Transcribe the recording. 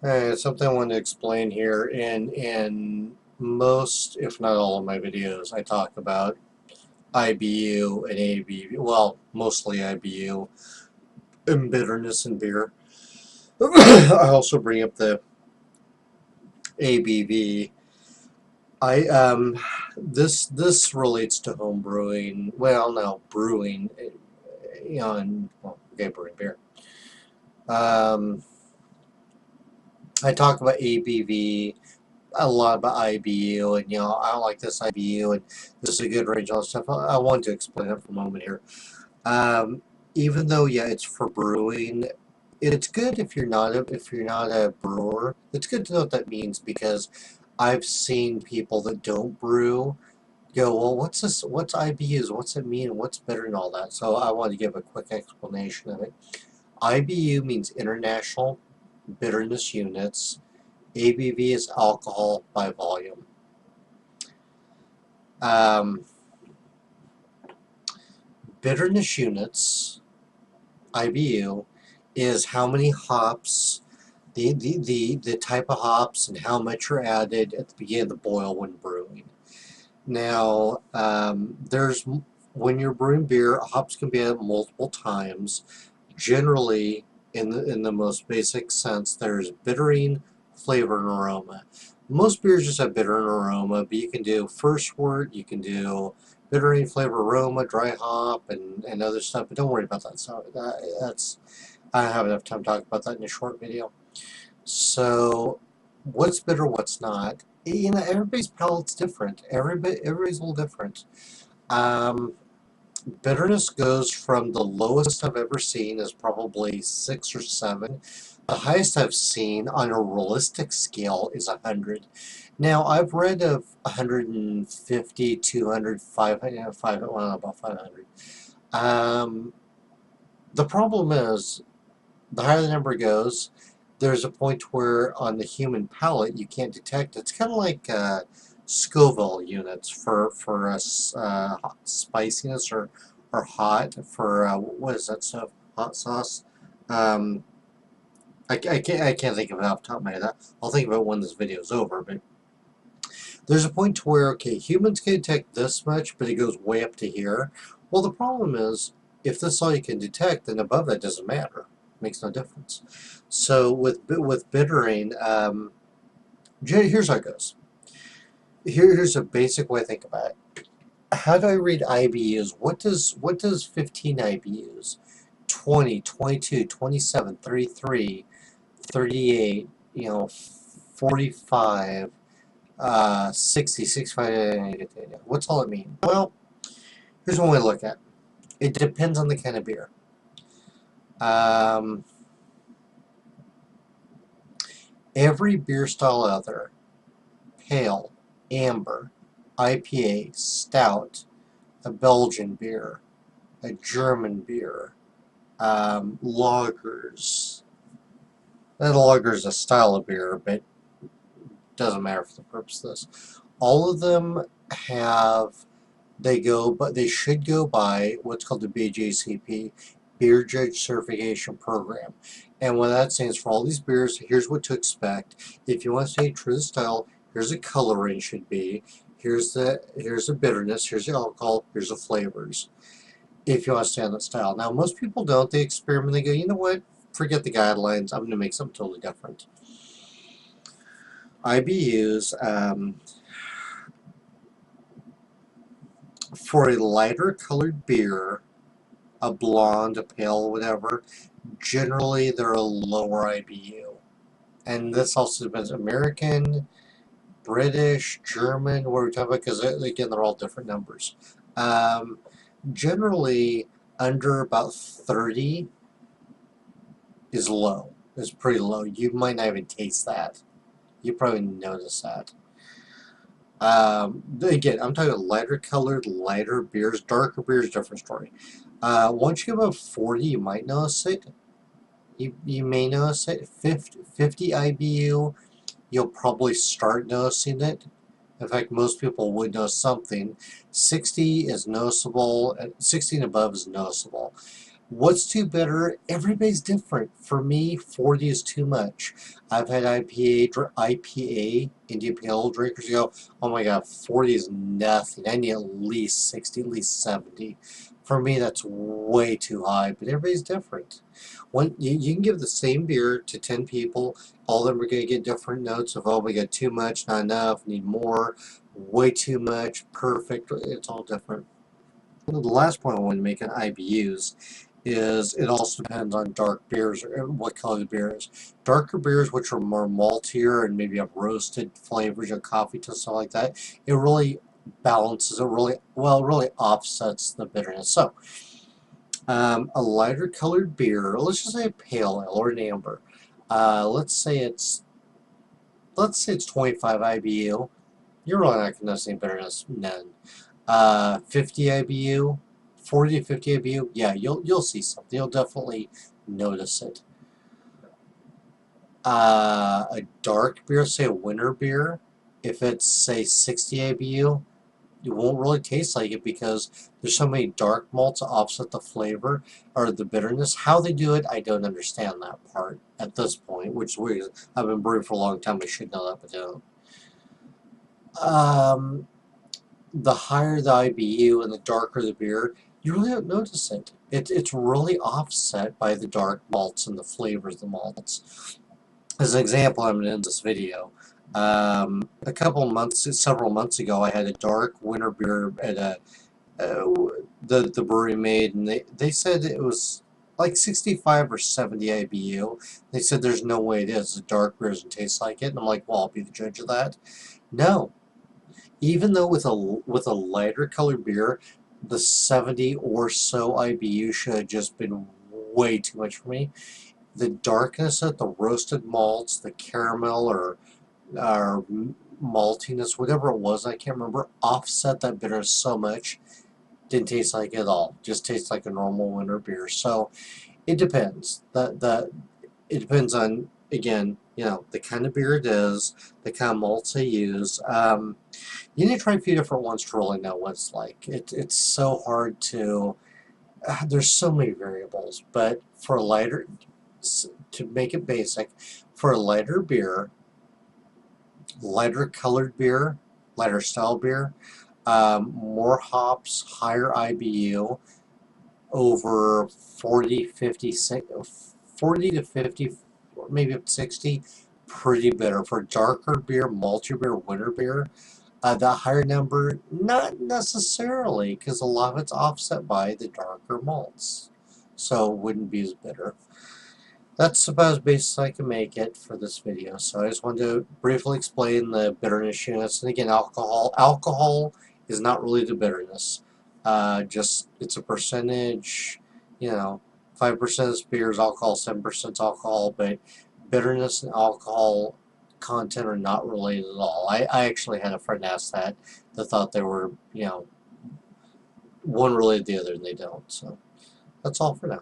Something I want to explain here. In most, if not all, of my videos, I talk about IBU and ABV. Well, mostly IBU and bitterness in beer. I also bring up the ABV. I this relates to home brewing. Well, no, brewing. And well, okay, brewing beer. Um, I talk about ABV a lot about IBU, and I don't like this IBU, and this is a good range, all that stuff. I want to explain it for a moment here. Um, Even though, yeah, it's for brewing, it's good if you're not a brewer. It's good to know what that means, because I've seen people that don't brew go, well, what's this? What's IBUs? What's it mean? What's bitter and all that? So I want to give a quick explanation of it. IBU means International Bitterness Units. ABV is alcohol by volume. Um, Bitterness units, IBU, is how many hops, the type of hops, and how much are added at the beginning of the boil when brewing. Now, when you're brewing beer, hops can be added multiple times. Generally, in the most basic sense, there's bittering, flavor, and aroma. Most beers just have bitter and aroma, but you can do first wort, you can do bittering, flavor, aroma, dry hop, and other stuff. But don't worry about that. So I don't have enough time to talk about that in a short video. So, what's bitter, what's not? Everybody's palate's different. Everybody's a little different. Um, Bitterness goes from the lowest I've ever seen is probably 6 or 7. The highest I've seen on a realistic scale is 100. Now, I've read of 150, 200, 500, well, about 500. The problem is, the higher the number goes, there's a point where on the human palate you can't detect. It's kind of like Scoville units for spiciness or hot for what is that stuff? Hot sauce. Um, I can't think of it off the top of my head. I'll think of it when this video is over. But there's a point to where, okay, humans can detect this much, but it goes way up to here. Well, the problem is, if this is all you can detect, then above that doesn't matter. Makes no difference. So with bittering, here's how it goes. Here's a basic way to think about it. How do I read IBUs? What does 15 IBUs? 20, 22, 27, 33, 38, 45, 60, 65. What's all it mean? Well, here's one way to look at it. It depends on the kind of beer. Every beer style out there, pale, amber, IPA, stout, a Belgian beer, a German beer, lagers. That lager is a style of beer, but doesn't matter for the purpose of this. All of them they should go by what's called the BJCP, Beer Judge Certification Program. And what that stands for, all these beers, here's what to expect. If you want to stay true to the style, here's a coloring should be. Here's the bitterness, here's the alcohol, here's the flavors. If you want to stay on that style. Now, most people don't. They experiment. They go, you know what? Forget the guidelines. I'm going to make something totally different. IBUs, for a lighter colored beer, a blonde, a pale, whatever, generally they're a lower IBU. And this also depends American, British, German, what are we talking about? Because again, they're all different numbers. Generally, under about 30 is low. It's pretty low. You might not even taste that. You probably notice that. Again, I'm talking lighter colored, lighter beers. Darker beers, different story. Once you get above 40, you might notice it. You may notice it. 50 IBU, you'll probably start noticing it. In fact, most people would know something. 60 is noticeable. 60 and above is noticeable. What's too bitter? Everybody's different. For me, 40 is too much. I've had IPA, Indian Pale Ale drinkers go, oh my God, 40 is nothing. I need at least 60, at least 70. For me, that's way too high, but everybody's different. You can give the same beer to 10 people, all of them are going to get different notes of, oh, we got too much, not enough, need more, way too much, perfect. It's all different. The last point I want to make on IBUs is it also depends on dark beers or what color the beer is. Darker beers, which are more maltier and maybe have roasted flavors or coffee to stuff like that, it really balances it really well, it really offsets the bitterness. So, a lighter colored beer, let's just say a pale ale or an amber. Let's say it's 25 IBU. You're really not going to notice any bitterness, none. 50 IBU, 40 to 50 IBU, yeah, you'll see something. You'll definitely notice it. A dark beer, say a winter beer, if it's say 60 IBU, it won't really taste like it because there's so many dark malts to offset the flavor or the bitterness. How they do it, I don't understand that part at this point, which is weird. I've been brewing for a long time. I should know that, but I don't. The higher the IBU and the darker the beer, you really don't notice it. It's really offset by the dark malts and the flavors of the malts. As an example, I'm going to end this video. Several months ago, I had a dark winter beer at the brewery made, and they said it was like 65 or 70 IBU. They said there's no way it is. The dark beer doesn't taste like it. And I'm like, well, I'll be the judge of that. No, even though with a lighter colored beer, the 70 or so IBU should have just been way too much for me. The darkness of the roasted malts, the caramel or maltiness, whatever it was, I can't remember, offset that bitterness so much. Didn't taste like it at all. Just tastes like a normal winter beer. So it depends. It depends on, again, the kind of beer it is, the kind of malts they use. You need to try a few different ones to really know what it's like. It's so hard to. There's so many variables, but for a lighter, to make it basic, for a lighter beer, lighter colored beer, lighter style beer, more hops, higher IBU, over 40, 50, 40 to 50, maybe up to 60, pretty bitter. For darker beer, maltier beer, winter beer, the higher number, not necessarily, because a lot of it's offset by the darker malts. So it wouldn't be as bitter. That's about as basic as I can make it for this video. So I just wanted to briefly explain the bitterness units. And again, alcohol is not really the bitterness. Just, it's a percentage, 5% of beer is alcohol, 7% alcohol, but bitterness and alcohol content are not related at all. I actually had a friend ask that thought they were, one related to the other, and they don't. So that's all for now.